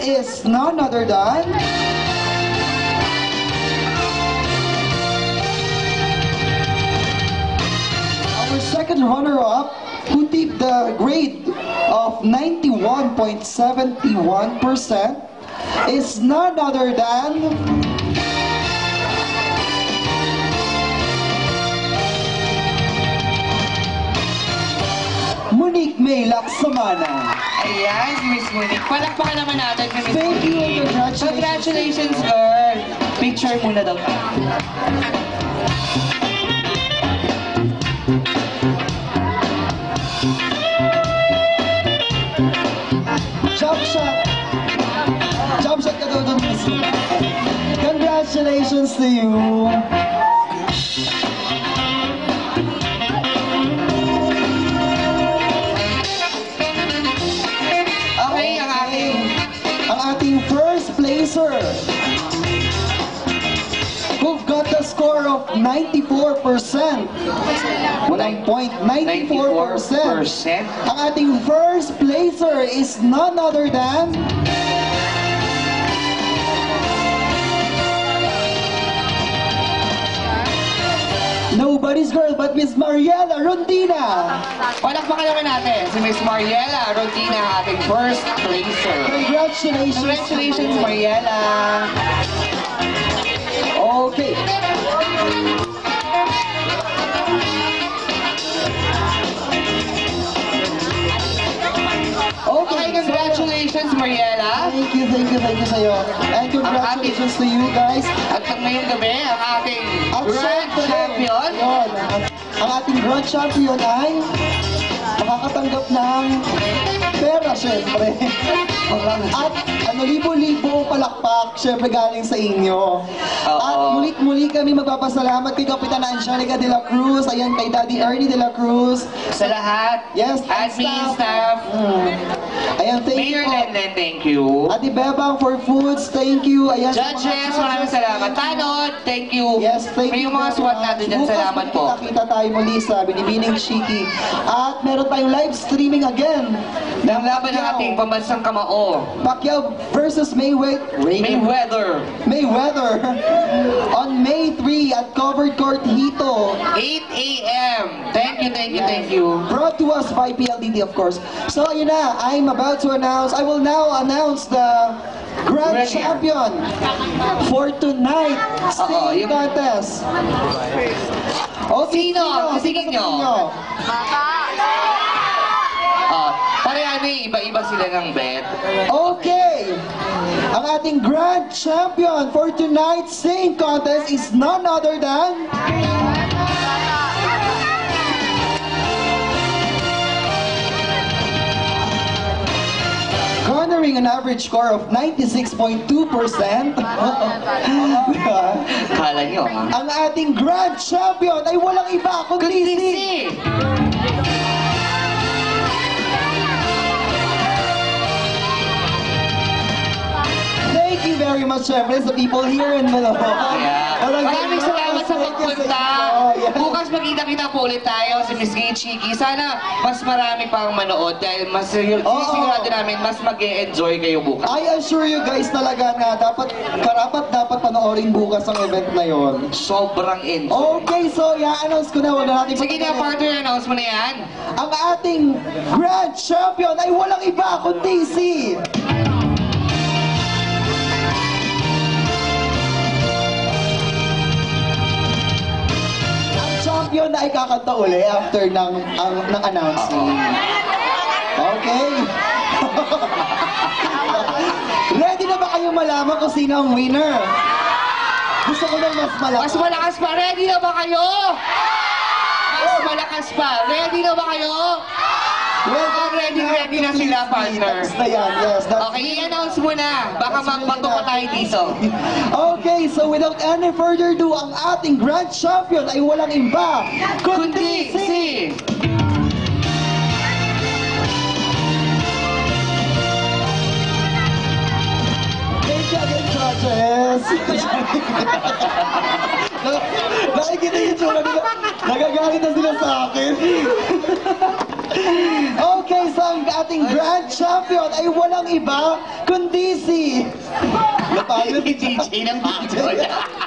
is none other than... our second runner-up, who tipped the grade of 91.71%, is none other than... Monique May Laksamana. Ayan, si Miss Monique. Palakpakan naman natin si Miss Thank you Monique. and Congratulations, girl. Picture muna daw tayo. Jump shot! Jump shot ka daw dun, Miss. Congratulations to you! Okay, ang ating first placer, who got the score of 94%. 94%. Ang ating first placer is none other than... nobody's girl but Miss Mariela Rondina. Palakpakan naman natin si Miss Mariela Rondina, ating first placer. Congratulations. Congratulations, Mariela. Okay. Okay, congratulations, Mariela. Thank you sa'yo. And congratulations to you guys. At ngayong gabi, ang ating At Grand syempre, Champion. yun, ang ating Grand Champion ay makakatanggap ng pera, syempre. At libo-libo palakpak, syempre galing sa inyo. At muli kami magpapasalamat kay Kapitan Angelica de la Cruz, ayan kay Daddy Ernie de la Cruz. Sa lahat, Yes, admin staff. Ayan, thank Mayor you. Lenden, thank you. Ate Bebang for foods, thank you. Ayan, sa mga Judges, maraming salamat. Tanod, thank you. Yes, thank you. May mga SWAT natin dyan, salamat po. Kita tayo muli sa Binibining Chiki. At meron tayong live streaming again. Ng laban ng ating pambansang kamao. Pacquiao versus Mayweather. on May 3 at Covered Court Hito. 8 a.m. Thank you. Brought to us by PLDT, of course. So, yun na, I will now announce the Grand Ready. Champion for tonight singing contest. Okay, Sino nyo? Parehan iba-iba sila ng bet. Okay! Ang ating Grand Champion for tonight's singing contest is none other than... garnering an average score of 96.2%. Kala nyo, ha? Ang ating Grand Champion ay walang iba kundi si... Thank you very much, syempre, sa people here in Malabo. Maraming salamat sa pagpunta. Yeah. Bukas magkita-kita po ulit tayo si Miss Gay Chiki. Sana mas marami pang manood dahil mas sigurado namin mas mag-e-enjoy kayo bukas. I assure you guys talaga na dapat panoorin bukas ang event na yon. Sobrang enjoy. Okay, so i-announce ko na, wala natin Sige na, partner, announce mo na yan. ang ating Grand Champion ay walang iba kundi si... champion na ikakanta uli after ng announcing. Okay? Ready na ba kayo malaman kung sino ang winner? Gusto ko ng mas malakas. Mas malakas pa. Ready na ba kayo? Mas malakas pa. Ready na ba kayo? Well, ready na sila, partner. That's na yan, yes. Okay, i-announce mo na. Baka magbato pa tayo dito. Okay, so without any further ado, ang ating Grand Champion ay walang iba kundi si... Thank you again, judges. Nakikita yung tsura nila. Nagagalit na sila sa akin. Okay, so ang ating Grand Champion ay walang iba kundi si... bago. DJ ng bago.